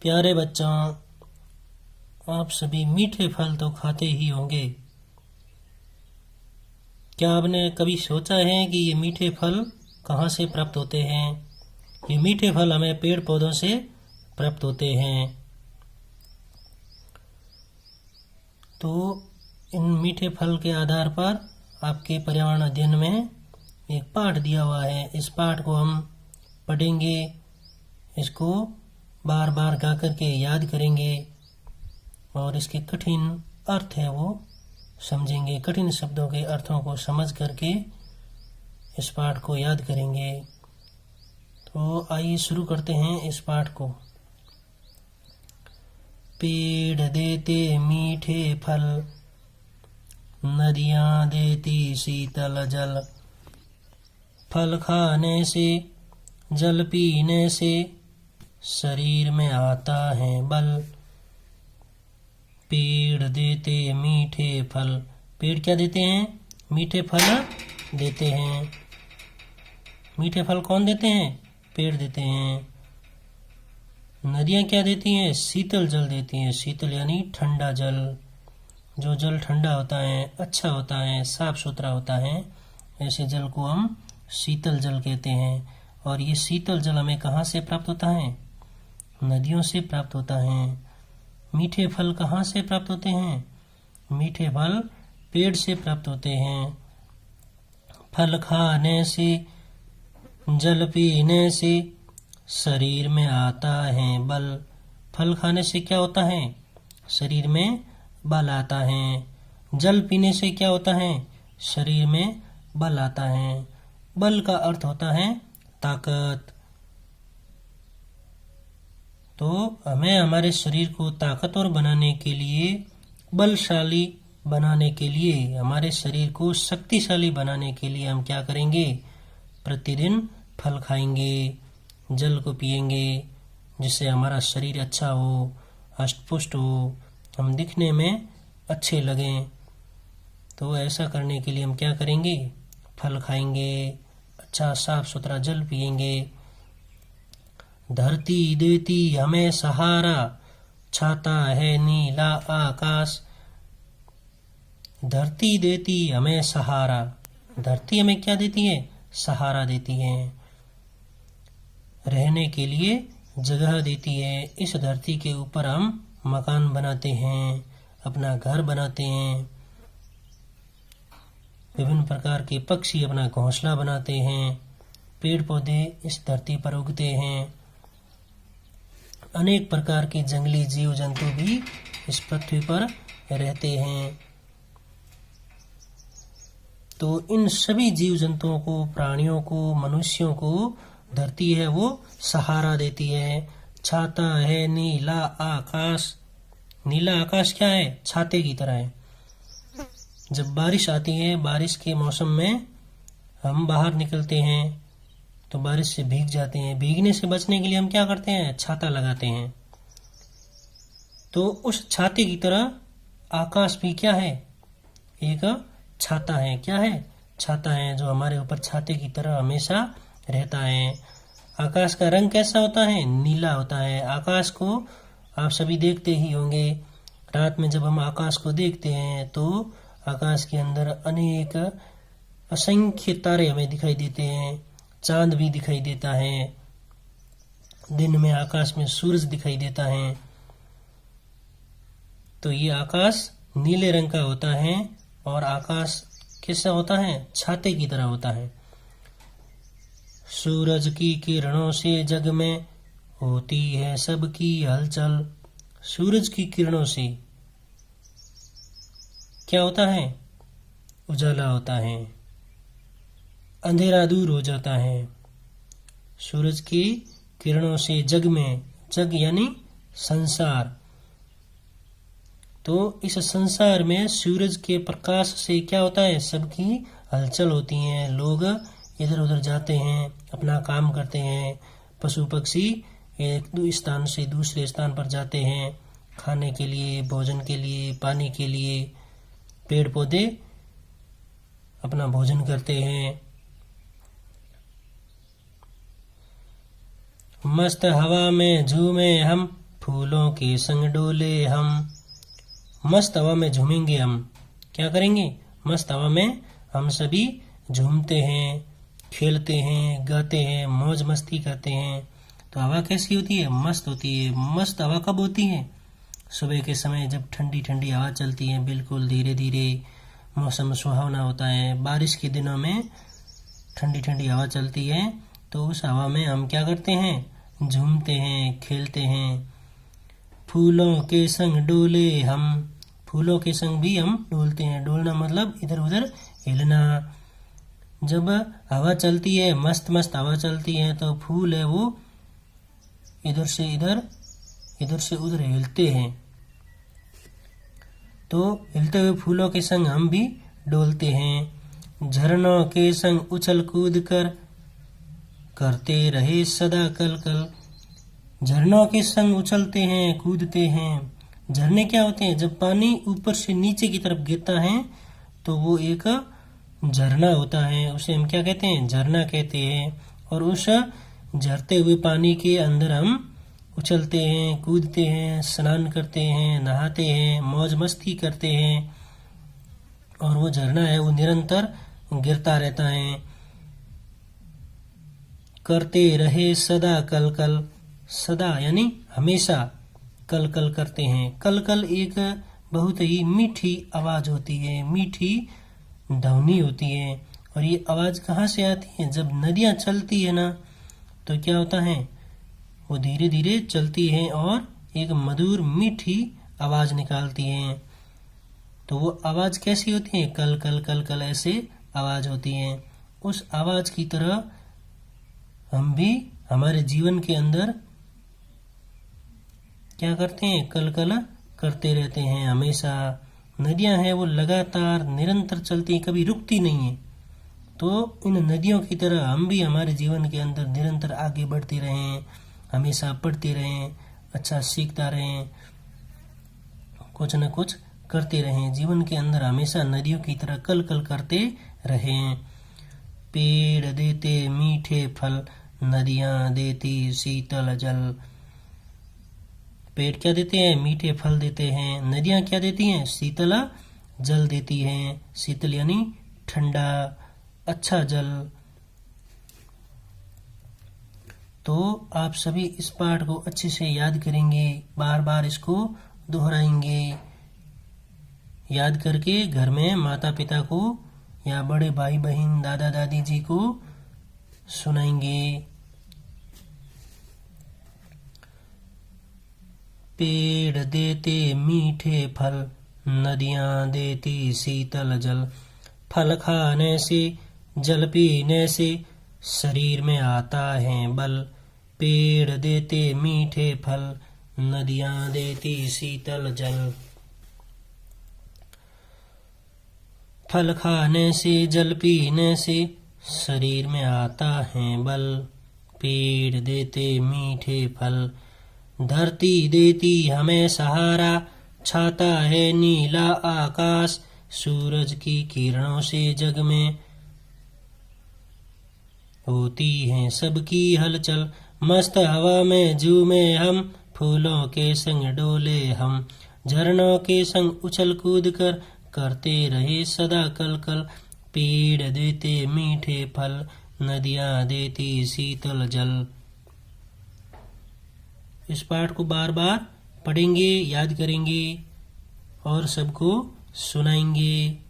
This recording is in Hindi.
प्यारे बच्चों, आप सभी मीठे फल तो खाते ही होंगे। क्या आपने कभी सोचा है कि ये मीठे फल कहाँ से प्राप्त होते हैं? ये मीठे फल हमें पेड़ पौधों से प्राप्त होते हैं। तो इन मीठे फल के आधार पर आपके पर्यावरण अध्ययन में एक पाठ दिया हुआ है। इस पाठ को हम पढ़ेंगे, इसको बार बार गा करके याद करेंगे और इसके कठिन अर्थ है वो समझेंगे। कठिन शब्दों के अर्थों को समझ करके इस पाठ को याद करेंगे। तो आइए शुरू करते हैं इस पाठ को। पेड़ देते मीठे फल, नदियां देती शीतल जल, फल खाने से जल पीने से शरीर में आता है बल। पेड़ देते मीठे फल, पेड़ क्या देते हैं? मीठे फल देते हैं। मीठे फल कौन देते हैं? पेड़ देते हैं। नदियां क्या देती हैं? शीतल जल देती हैं। शीतल यानी ठंडा जल। जो जल ठंडा होता है, अच्छा होता है, साफ सुथरा होता है, ऐसे जल को हम शीतल जल कहते हैं। और ये शीतल जल हमें कहाँ से प्राप्त होता है? नदियों से प्राप्त होता है। मीठे फल कहाँ से प्राप्त होते हैं? मीठे फल पेड़ से प्राप्त होते हैं। फल खाने से, जल पीने से शरीर में आता है बल। फल खाने से क्या होता है? शरीर में बल आता है। जल पीने से क्या होता है? शरीर में बल आता है। बल का अर्थ होता है ताकत। तो हमें हमारे शरीर को ताकतवर बनाने के लिए, बलशाली बनाने के लिए, हमारे शरीर को शक्तिशाली बनाने के लिए हम क्या करेंगे? प्रतिदिन फल खाएंगे, जल को पिएंगे, जिससे हमारा शरीर अच्छा हो, हष्ट-पुष्ट हो, हम दिखने में अच्छे लगें। तो ऐसा करने के लिए हम क्या करेंगे? फल खाएंगे, अच्छा साफ सुथरा जल पिएंगे। धरती देती हमें सहारा, छाता है नीला आकाश। धरती देती हमें सहारा। धरती हमें क्या देती है? सहारा देती है। रहने के लिए जगह देती है। इस धरती के ऊपर हम मकान बनाते हैं, अपना घर बनाते हैं। विभिन्न प्रकार के पक्षी अपना घोंसला बनाते हैं। पेड़ पौधे इस धरती पर उगते हैं। अनेक प्रकार के जंगली जीव जंतु भी इस पृथ्वी पर रहते हैं। तो इन सभी जीव जंतुओं को, प्राणियों को, मनुष्यों को धरती है वो सहारा देती है। छाता है नीला आकाश। नीला आकाश क्या है? छाते की तरह है। जब बारिश आती है, बारिश के मौसम में हम बाहर निकलते हैं तो बारिश से भीग जाते हैं। भीगने से बचने के लिए हम क्या करते हैं? छाता लगाते हैं। तो उस छाते की तरह आकाश भी क्या है? एक छाता है। क्या है? छाता है, जो हमारे ऊपर छाते की तरह हमेशा रहता है। आकाश का रंग कैसा होता है? नीला होता है। आकाश को आप सभी देखते ही होंगे। रात में जब हम आकाश को देखते हैं तो आकाश के अंदर अनेक असंख्य तारे हमें दिखाई देते हैं। चांद भी दिखाई देता है। दिन में आकाश में सूरज दिखाई देता है। तो ये आकाश नीले रंग का होता है और आकाश कैसा होता है? छाते की तरह होता है। सूरज की किरणों से जग में होती है सबकी हलचल। सूरज की किरणों से क्या होता है? उजाला होता है, अंधेरा दूर हो जाता है। सूरज की किरणों से जग में, जग यानी संसार, तो इस संसार में सूरज के प्रकाश से क्या होता है? सबकी हलचल होती है। लोग इधर उधर जाते हैं, अपना काम करते हैं। पशु पक्षी एक स्थान से दूसरे स्थान पर जाते हैं, खाने के लिए, भोजन के लिए, पानी के लिए। पेड़ पौधे अपना भोजन करते हैं। मस्त हवा में झूमे हम, फूलों के संग डोले हम। मस्त हवा में झूमेंगे हम। क्या करेंगे? मस्त हवा में हम सभी झूमते हैं, खेलते हैं, गाते हैं, मौज मस्ती करते हैं। तो हवा कैसी होती है? मस्त होती है। मस्त हवा कब होती है? सुबह के समय जब ठंडी ठंडी हवा चलती है, बिल्कुल धीरे धीरे, मौसम सुहावना होता है। बारिश के दिनों में ठंडी ठंडी हवा चलती है, तो उस हवा में हम क्या करते हैं? झूमते हैं, खेलते हैं। फूलों के संग डोले हम। फूलों के संग भी हम डोलते हैं। डोलना मतलब इधर उधर हिलना। जब हवा चलती है, मस्त मस्त हवा चलती है, तो फूल है वो इधर से इधर, इधर से उधर हिलते हैं। तो हिलते हुए फूलों के संग हम भी डोलते हैं। झरनों के संग उछल कूद कर करते रहे सदा कल कल। झरनों के संग उछलते हैं, कूदते हैं। झरने क्या होते हैं? जब पानी ऊपर से नीचे की तरफ गिरता है तो वो एक झरना होता है। उसे हम क्या कहते हैं? झरना कहते हैं। और उस झरते हुए पानी के अंदर हम उछलते हैं, कूदते हैं, स्नान करते हैं, नहाते हैं, मौज मस्ती करते हैं। और वो झरना है वो निरंतर गिरता रहता है। करते रहे सदा कल कल। सदा यानी हमेशा कल कल करते हैं। कल कल एक बहुत ही मीठी आवाज होती है, मीठी ध्वनि होती है। और ये आवाज कहाँ से आती है? जब नदियाँ चलती है ना, तो क्या होता है? वो धीरे धीरे चलती है और एक मधुर मीठी आवाज निकालती है। तो वो आवाज कैसी होती है? कल कल कल कल ऐसे आवाज होती है। उस आवाज की तरह हम भी हमारे जीवन के अंदर क्या करते हैं? कल कल करते रहते हैं हमेशा। नदियां हैं वो लगातार निरंतर चलती हैं, कभी रुकती नहीं है। तो इन नदियों की तरह हम भी हमारे जीवन के अंदर निरंतर आगे बढ़ते रहें, हमेशा पढ़ते रहें, अच्छा सीखता रहें, कुछ न कुछ करते रहें। जीवन के अंदर हमेशा नदियों की तरह कल कल करते रहें। पेड़ देते मीठे फल, नदियां देती शीतल जल। पेड़ क्या देते हैं? मीठे फल देते हैं। नदियां क्या देती हैं? शीतल जल देती हैं। शीतल यानी ठंडा, अच्छा जल। तो आप सभी इस पाठ को अच्छे से याद करेंगे, बार बार इसको दोहराएंगे। याद करके घर में माता पिता को या बड़े भाई बहन, दादा दादी जी को सुनाएंगे। पेड़ देते मीठे फल, नदियां देती शीतल जल। फल खाने से, जल पीने से शरीर में आता है बल। पेड़ देते मीठे फल, नदियां देती शीतल जल। फल खाने से, जल पीने से शरीर में आता है बल। पेड़ देते मीठे फल, धरती देती हमें सहारा। छाता है नीला आकाश, सूरज की किरणों से जग में होती है सबकी हलचल। मस्त हवा में झूमे हम, फूलों के संग डोले हम। झरनों के संग उछल कूद कर करते रहे सदा कल कल। पेड़ देते मीठे फल, नदियां देती शीतल जल। इस पाठ को बार बार पढ़ेंगे, याद करेंगे और सबको सुनाएंगे।